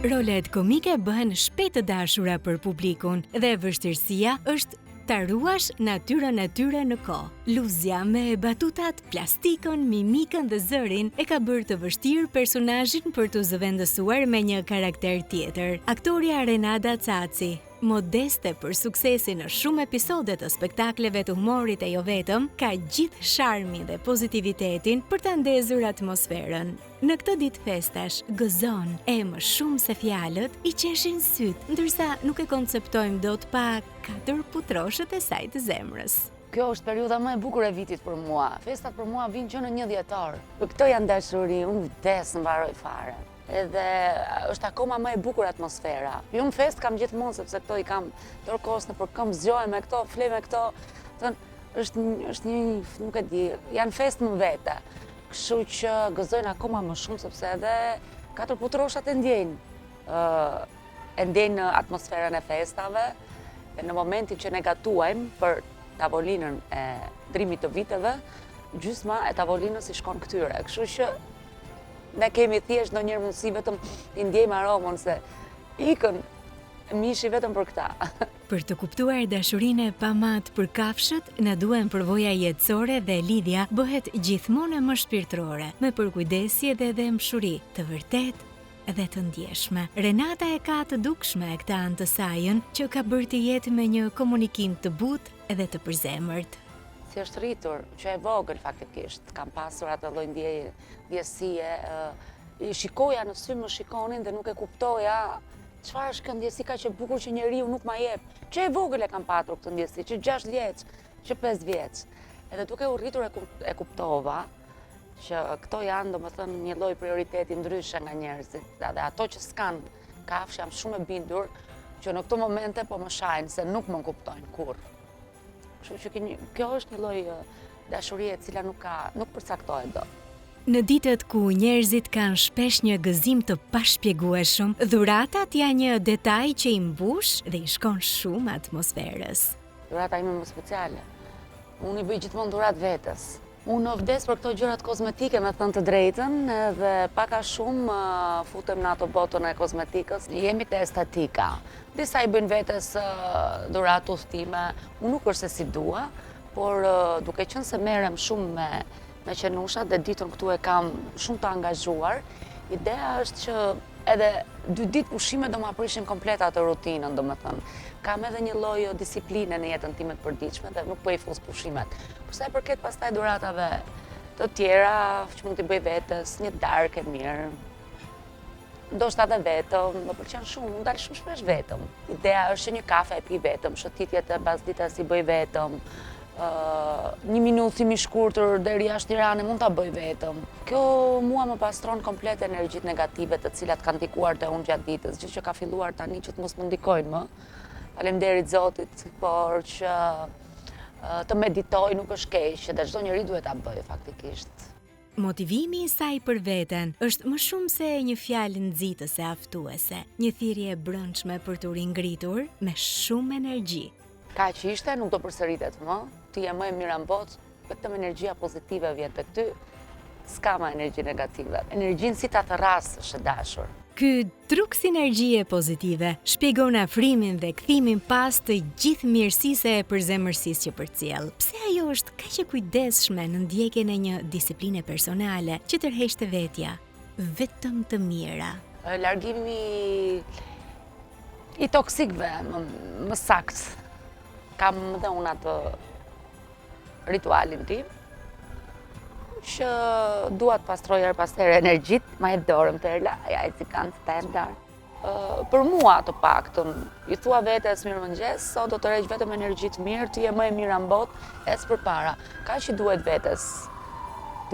Rolet komike bëhen shpejt të dashura për publikun dhe vështirësia është ta ruash natyrën e tyre në kohë. Luzja me batutat, plastikën, mimikën dhe zërin e ka bërë të vështirë personazhin për të zëvendësuar me një karakter tjetër. Aktoria Renata Caci, modeste për suksesi në shumë episode të spektakleve të humorit e jo vetëm, ka gjithë sharmin dhe pozitivitetin për të ndezur atmosferën. Në këtë ditë festash, gëzon e më shumë se fjalët i qeshin syt, ndërsa nuk e konceptojmë dot pa 4 putroshët e saj të zemrës. Kjo është periudha më e bukur e vitit për mua. Festat për mua vinë që në 1 dhjetor. Këto janë dashuri, unë vdes në mbaroj fare. Edhe është akoma më e bukur atmosfera. Jo në fest kam gjithmonë, sepse këto i kam tërkos në përkëm, zgjohem me këto, flej me këto. Është një, nuk e di, janë fest më vete. Kështu që gëzojnë akoma më shumë, sepse edhe 4 putroshat e ndjejnë atmosferën e festave. E në momentin që ne gatuajmë për tavolinën e ndrimit të viteve, gjysma e tavolinës i shkon këtyre. Kështu që ne kemi thjesht ndonjëherë mundësi vetëm t'i ndjejmë aromën se ikën mishi vetëm për këta. Për të kuptuar dashurinë pa mat për kafshët, na duhen përvoja jetësore dhe lidhja bëhet gjithmonë më shpirtërore, me përkujdesje dhe dëmshuri, të vërtetë dhe të ndjeshme. Renata e ka të dukshme e këtë anë të sajën që ka bërë të jetë me një komunikim të butë dhe të përzemërt. Si është rritur, që e vogël faktikisht, kam pasur atë lloj ndjesie, shikoja në sy më shikonin dhe nuk e kuptoja çfarë është kjo ndjesi kaq e bukur që njeriu nuk ma jep. Që e vogël e kam patur këtë ndjesi, që 6 vjeç, që 5 vjeç. Edhe duke u rritur e kuptova që këto janë, domethënë, një lloj prioriteti ndryshe nga njerëzit. Dhe ato që s'kan kafshë, jam shumë e bindur që në këto momente po më shajnë se nuk më kuptojnë kurrë. Kështu që kjo është një lloj dashurie e cila nuk përcaktohet dot. Në ditët ku njerëzit kanë shpesh një gëzim të pashpjegueshëm, dhuratat janë një detaj që i mbush dhe i shkon shumë atmosferës. Dhurata ime më speciale. Unë i bëj gjithmonë dhurat vetes. Unë vdes për këto gjërat kozmetike, me thënë të drejtën, dhe pak a shumë futem në ato botën e kozmetikës. Jemi te estetika. Disa i bëjnë vetes dhurat udhëtime. Unë nuk është se si dua, por duke qenë se merrem shumë me qenushat dhe ditën këtu e kam shumë të angazhuar, ideja është që edhe 2 ditë pushime do ma prishin komplet atë rutinën, domethënë. Kam edhe një lloj disipline në jetën time të përditshme dhe nuk po i fus pushimet. Por sa i përket pastaj dhuratave të tjera që mund t'i bëj vetes, një darkë e mirë. Ndoshta edhe vetëm, më pëlqen shumë, mund dal shumë shpesh vetëm. Ideja është që një kafe e pi vetëm, shëtitjet e bazditas i bëj vetëm. 1 minutë si mi shkurtër deri jashtë Tirane mund ta bëj vetëm. Kjo mua më pastron komplet energjitë negative të cilat kanë ndikuar te unë gjatë ditës, gjë që ka filluar tani që të mos më ndikojnë më. Faleminderit Zotit, por që të meditoj nuk është keq, dhe çdo njeri duhet ta bëjë faktikisht. Motivimi i saj për veten është më shumë se një fjalë nxitëse aftuese, një thirrje e brendshme për të ringritur me shumë energji. Kaq ishte, nuk do përsëritet më. Ti je më e mira në botë, vetëm energjia pozitive vjen tek ty. S'ka më energji negative. Energjinë si ta thërrasësh e dashur. Ky truk sinergjie pozitive shpjegon afrimin dhe kthimin pas të gjithë mirësisë e përzemërsisë që përcjell. Pse ajo është kaq e kujdesshme në ndjekjen e një disipline personale që tërheqë vetja, vetëm të mira. Largimi i toksikëve, më saktë. Kam dhe unë atë ritualin tim, që dua të pastroj her pas here energjit, ma jep dorën Perla, ja e si kanë standard. Për mua të paktën, i thua vetes mirëmëngjes, sot do të rreq vetëm energjit mirë, ti je më e mira në botë, ec përpara. Ka që duhet vetes.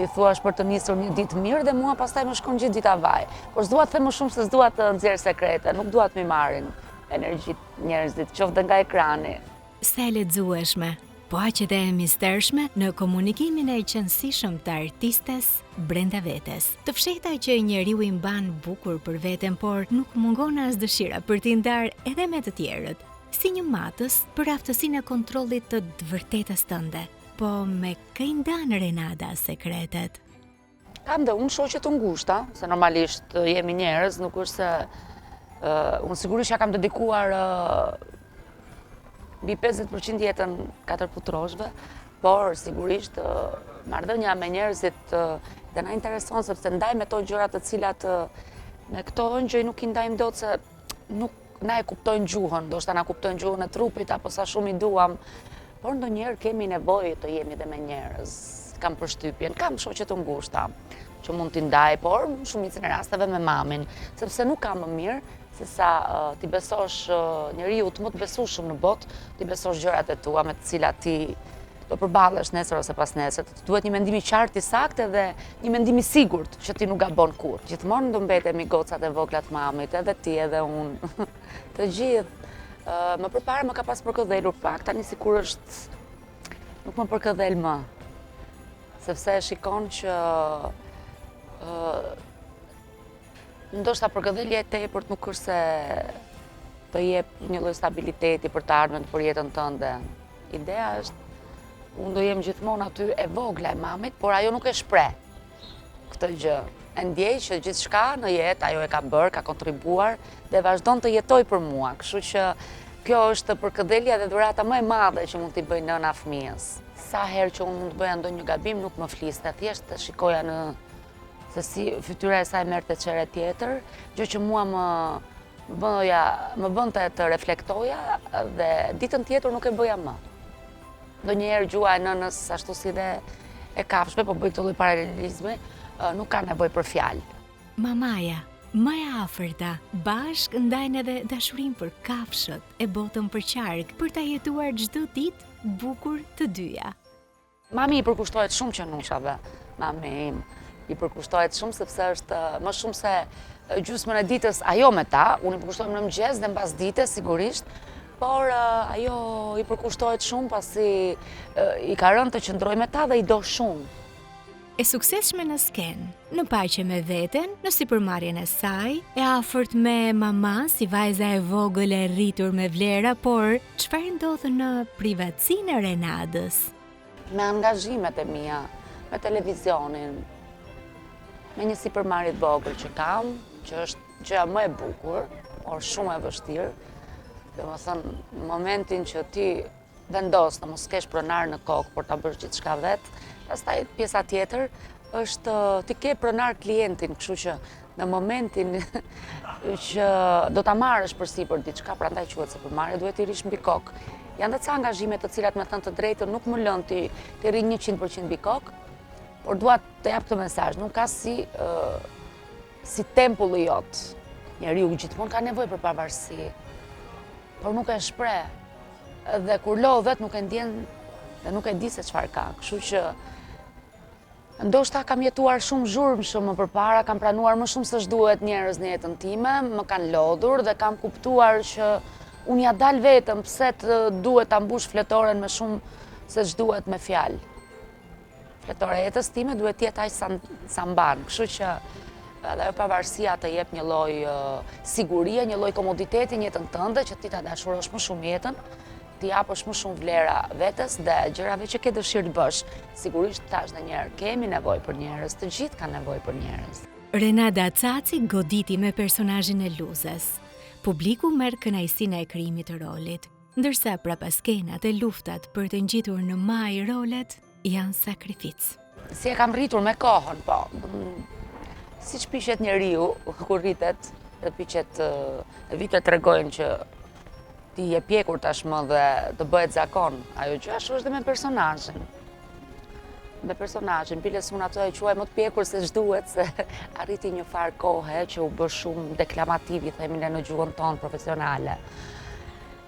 Ti thuash për të nisur një ditë mirë dhe mua pastaj më shkon gjithë dita vaj. Por s'dua të them më shumë se s'dua të nxjerr sekrete, nuk dua të më marrin energjit njerëzit, qoftë nga ekrani. Sa e lexueshme, po aq edhe e mistershme në komunikimin e qëndësishëm të artistes brenda vetes. Të fshehta që njeriu i mban bukur për veten, por nuk mungon as dëshira për t'i ndarë edhe me të tjerët, si një matës për aftësinë e kontrollit të vërtetës tënde. Po me kë i ndan Renata sekretet? Kam dhe unë shoqe të ngushta, se normalisht jemi njerëz, nuk është se Unë sigurisht ja kam dedikuar mbi 50% jetën 4 putroshve, por sigurisht marrëdhënia me njerëzit dhe na intereson sepse ndajmë ato gjëra të cilat me këto gjë nuk i ndajmë dot se nuk na e kuptojnë gjuhën, ndoshta na kuptojnë gjuhën e trupit apo sa shumë i duam, por ndonjëherë kemi nevojë të jemi dhe me njerëz. Kam përshtypjen, kam shoqe të ngushta që mund t'i ndaj, por në shumicën e rasteve me mamin, sepse nuk ka më mirë se sa ti besosh njeriu të më të besueshëm në botë, ti besosh gjërat e tua me të cilat ti do përballesh nesër ose pas nesër. Duhet një mendim i qartë, i saktë dhe një mendim i sigurt që ti nuk gabon kurrë. Gjithmonë do mbetemi gocat e vogla të mamit, edhe ti edhe unë. Të gjithë. Më përpara më ka pas përkëdhelur pak, tani sikur është nuk më përkëdhel më. Sepse shikon që ndoshta përkëdhelja e tepërt nuk është se të jep një lloj stabiliteti për të ardhmen për jetën tënde. Ideja është unë do jem gjithmonë aty e vogla e mamit, por ajo nuk e shpreh këtë gjë. E ndjej që gjithçka në jetë ajo e ka bërë, ka kontribuar dhe vazhdon të jetoj për mua. Kështu që kjo është përkëdhelja dhe dhurata më e madhe që mund t'i bëj nëna fëmijës. Sa herë që unë mund të bëja ndonjë gabim nuk më fliste, thjesht të shikoja në se si fytyra e saj merrte çere tjetër, gjë që mua më bënte të reflektoja dhe ditën tjetër nuk e bëja më. Ndonjëherë gjua e nënës ashtu si dhe e kafshme, po bëj këtë lloj paralelizmi, nuk ka nevojë për fjalë. Mamaja, më e afërta, bashk ndajnë edhe dashurinë për kafshët e botën për qark, për ta jetuar çdo ditë bukur të dyja. Mami i përkushtohet shumë që nushave. Mami im i përkushtohet shumë sepse është më shumë se gjysmën e ditës ajo me ta, unë i përkushtohem në mëngjes dhe mbas ditës sigurisht, por ajo i përkushtohet shumë pasi i ka rënë të qëndroj me ta dhe i do shumë. E suksesshme në skenë, në paqe me veten, në sipërmarrjen e saj, e afërt me mama si vajza e vogël e rritur me vlera, por çfarë ndodh në privatësinë e Renadës? Me angazhimet e mia, me televizionin, me një sipërmarrje të vogël që kam, që është gjëja më e bukur, por shumë e vështirë. Domethënë, në momentin që ti vendos të mos kesh pronar në kokë por ta bësh gjithçka vetë, pastaj pjesa tjetër është ti ke pronar klientin, kështu që në momentin që do ta marrësh përsipër diçka, prandaj quhet sipërmarrje, duhet i rish mbi kokë. Janë dhe ca angazhime të cilat me thënë të drejtën nuk më lën ti rri 100% mbi kokë, por dua të jap këtë mesazh, nuk ka si tempulli jot. Njeriu gjithmonë ka nevojë për pavarësi, por nuk e shpreh. Dhe kur lodhet nuk e ndjen dhe nuk e di se çfarë ka. Kështu që ndoshta kam jetuar shumë zhurmshëm më përpara, kam pranuar më shumë se ç'duhet njerëz në jetën time, më kanë lodhur dhe kam kuptuar që unë ja dal vetëm pse të duhet ta mbush fletoren me shumë se ç'duhet me fjalë. Fletora e jetës time duhet të jetë aq sa mban. Kështu që edhe ajo pavarësia të jep një lloj sigurie, një lloj komoditeti në jetën tënde që ti ta dashurosh më shumë jetën, ti japësh më shumë vlera vetes dhe gjërave që ke dëshirë të bësh. Sigurisht tash ndonjëherë kemi nevojë për njerëz, të gjithë kanë nevojë për njerëz. Renada Caci goditi me personazhin e Luzës. Publiku merr kënaqësinë e krijimit të rolit, ndërsa prapaskenat e luftat për të ngjitur në maj rolet janë sakrificë. Si e kam rritur me kohën, po. Siç pishet njeriu kur rritet, dhe piqet vitet tregojnë që ti je pjekur tashmë dhe të bëhet zakon. Ajo gjë ashtu është dhe me personazhin. Me personazhin, biles unë ato e quaj më të pjekur se ç'duhet, se arriti një farë kohe që u bë shumë deklamativ, i themi në gjuhën tonë profesionale.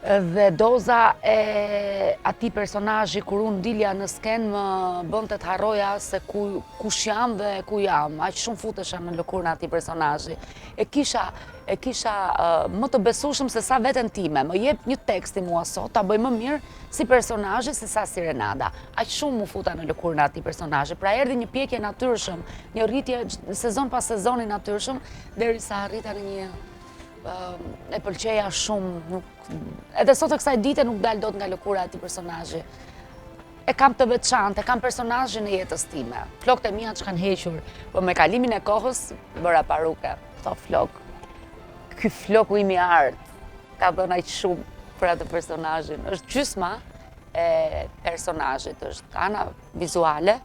Dhe doza e atij personazhi kur unë dilja në skenë më bënte të harroja se kush jam dhe ku jam. Aq shumë futesha në lëkurën e atij personazhi. E kisha më të besueshëm se sa veten time. Më jep një tekst i mua sot, ta bëj më mirë si personazhi se sa si Renada. Aq shumë mu futa në lëkurën e atij personazhi. Pra erdhi një pjekje natyrshëm, një rritje sezon pas sezoni natyrshëm, derisa arrita në një e pëlqeja shumë, edhe sot e kësaj dite nuk dal dot nga lëkura e atij personazhi. E kam të veçantë, e kam personazhin e jetës time. Flokët e mia që kanë hequr, po me kalimin e kohës bëra paruke. Këto flok ky floku im i artë ka dhënë aq shumë për atë personazhin. Është gjysma e personazhit, është ana vizuale,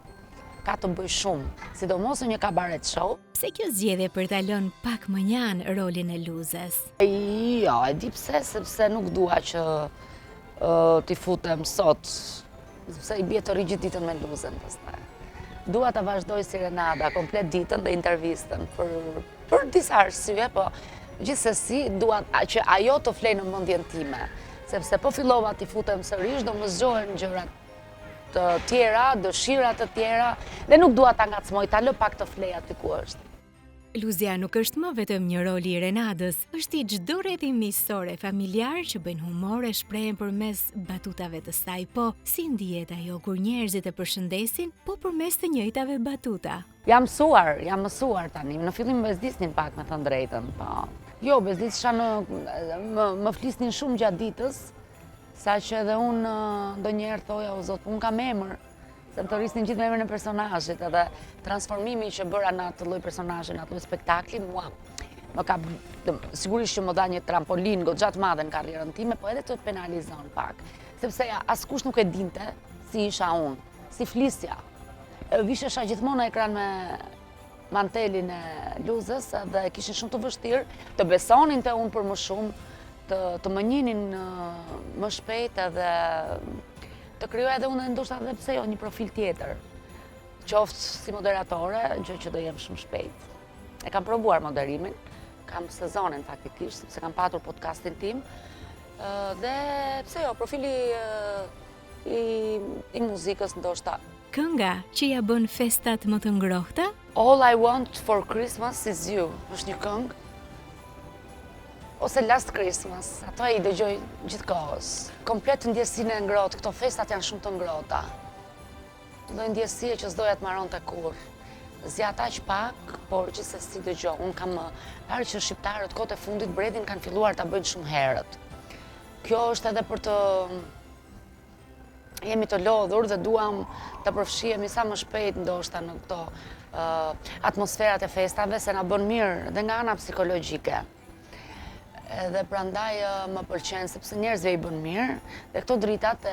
ka të bëj shumë, sidomos në një kabaret show. Pse kjo zgjedhje për ta lënë pak më njanë rolin e Luzës? Jo, e di pse, sepse nuk dua që t'i futem sot, sepse i bie të rigjit ditën me Luzën pastaj. Dua ta vazhdoj si Renada komplet ditën dhe intervistën për disa arsye, po gjithsesi dua që ajo të flej në mendjen time, sepse po fillova t'i futem sërish, do më zgjohen gjërat të tjera, dëshirat të tjera, dhe nuk dua ta ngacmoj, ta lë pak të flej aty ku është. Luzja nuk është më vetëm një rol i Renadës, është i çdo rrjethi miqësor e familjar që bëjnë humor e shprehen përmes batutave të saj, po si ndihet ajo kur njerëzit e përshëndesin, po përmes të njëjtave batuta? Jam mësuar tani. Në fillim bezdisnin pak, me thënë drejtën, po. Jo, bezdisha më flisnin shumë gjatë ditës, saqë edhe unë ndonjëherë thoja, o zot, unë kam emër, se më të rrisnin gjithë me emrin e personazhit, edhe transformimi që bëra në atë lloj personazhi, në atë lloj spektakli, mua më ka sigurisht që më dha një trampolin goxha të madhe në karrierën time, po edhe të penalizon pak, sepse askush nuk e dinte si isha unë, si flisja. Vishesha gjithmonë në ekran me mantelin e Luzës dhe kishin shumë të vështirë të besonin te unë për më shumë, të më njihnin më shpejt edhe të krijoj edhe unë ndoshta edhe pse jo një profil tjetër. Qoftë si moderatore, gjë që do jem shumë shpejt. E kam provuar moderimin, kam sezonin faktikisht, sepse kam patur podcastin tim, dhe pse jo, profili i muzikës ndoshta. Kënga që ja bën festat më të ngrohta? All I Want for Christmas is You, është një këngë. Ose Last Christmas, ato i dëgjoj gjithkohës. Komplet ndjesinë e ngrohtë, këto festat janë shumë të ngrohta. Lloj ndjesie që s'doja të marronte kurrë. Zjat aq pak, por gjithsesi dëgjoj. Unë kam parë që shqiptarët kohët e fundit bredin kanë filluar ta bëjnë shumë herët. Kjo është edhe për të jemi të lodhur dhe duam të përfshihemi sa më shpejt ndoshta në këto atmosferat e festave, se na bën mirë dhe nga ana psikologjike. Edhe prandaj më pëlqen sepse njerëzve i bën mirë dhe këto dritat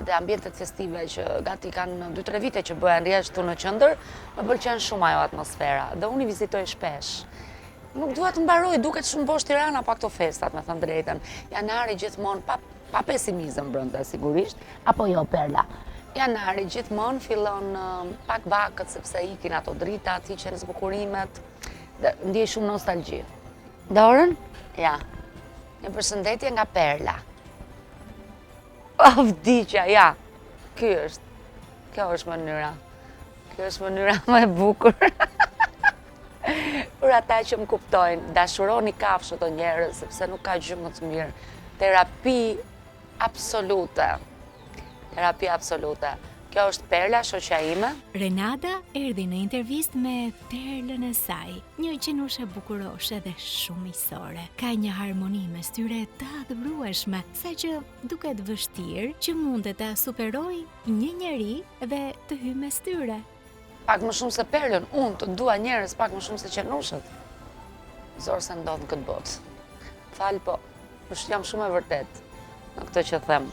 dhe ambientet festive që gati kanë 2-3 vite që bëhen rresht këtu në qendër, më pëlqen shumë ajo atmosfera dhe unë i vizitoj shpesh. Nuk dua të mbaroj, duket shumë bosh Tirana pa këto festat, me thënë drejtën. Janari gjithmonë pa pesimizëm brenda sigurisht, apo jo Perla. Janari gjithmonë fillon pak vakët sepse ikin ato dritat, hiqen zbukurimet, dhe ndjej shumë nostalgji. Dorën? Ja, një përshëndetje nga Perla. Vdiqja, ja, kjo është mënyra. Kjo është mënyra më e bukur. Për ata që më kuptojnë, dashuroni kafshët o njerëz, sepse nuk ka gjë më të mirë. Terapi absolute. Terapi absolute. Kjo është Perla, shoqja ime. Renada erdhi në intervistë me perlën e saj, një qenushe bukuroshe dhe shumë miqësore. Ka një harmoni mes tyre të adhurueshme, saqë duket vështirë që mund të ta superojë një njeri dhe të hyjë mes tyre. Pak më shumë se perlën, unë të dua njerëz pak më shumë se qenushët. Zorë se ndodh në këtë botë. Fal, po, jam shumë e vërtet në këtë që them.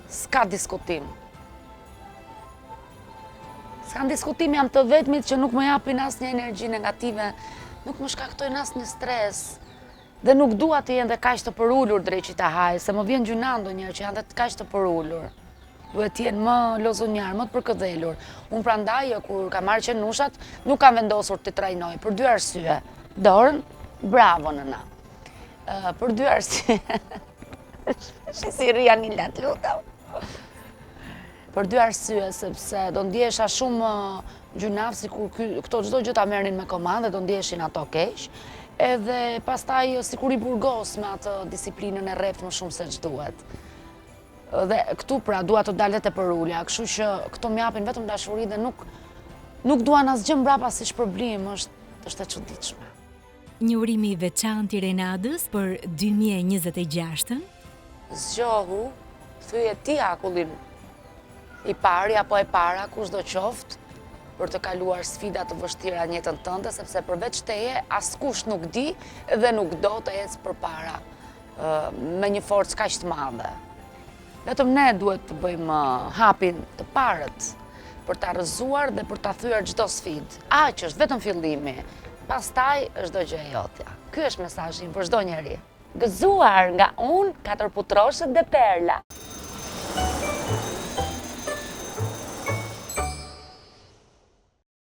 S'ka diskutim. S'ka diskutim, jam të vetmit që nuk më japin asnjë energji negative, nuk më shkaktojnë asnjë stres. Dhe nuk dua të jenë dhe kaq të përulur drejt ta haj, se më vjen gjyna ndonjëherë që janë dhe kaq të përulur. Duhet të jenë më lozonjar, më të përkëdhelur. Unë prandaj kur kam marrë qenushat, nuk kam vendosur të trajnoj për 2 arsye. Dorën, bravo nëna. Për 2 arsye. Si rria një lat, lutem. Për 2 arsye, sepse do ndjesha shumë gjynaf, si kur këto çdo gjë ta merrnin me komandë, do ndjeshin ato keq. Edhe pastaj sikur i burgos me atë disiplinën e rreptë më shumë se ç'duhet. Dhe këtu pra dua të dalet e përulja, kështu që këto më japin vetëm dashuri dhe nuk duan asgjë mbrapa si shpërblim, është e çuditshme. Një urim i veçantë i Renadës për 2026-ën? Zgjohu, thyje ti akullin i pari apo e para, kushdo qoftë, për të kaluar sfida të vështira në jetën tënde, sepse përveç teje askush nuk di dhe nuk do të ecë përpara me një forcë kaq të madhe. Vetëm ne duhet të bëjmë hapin të parët për ta rrëzuar dhe për ta thyer çdo sfidë. Aq është vetëm fillimi. Pastaj është çdo gjë e jotja. Ky është mesazhi për çdo njeri. Gëzuar nga unë, 4 putroshët dhe Perla.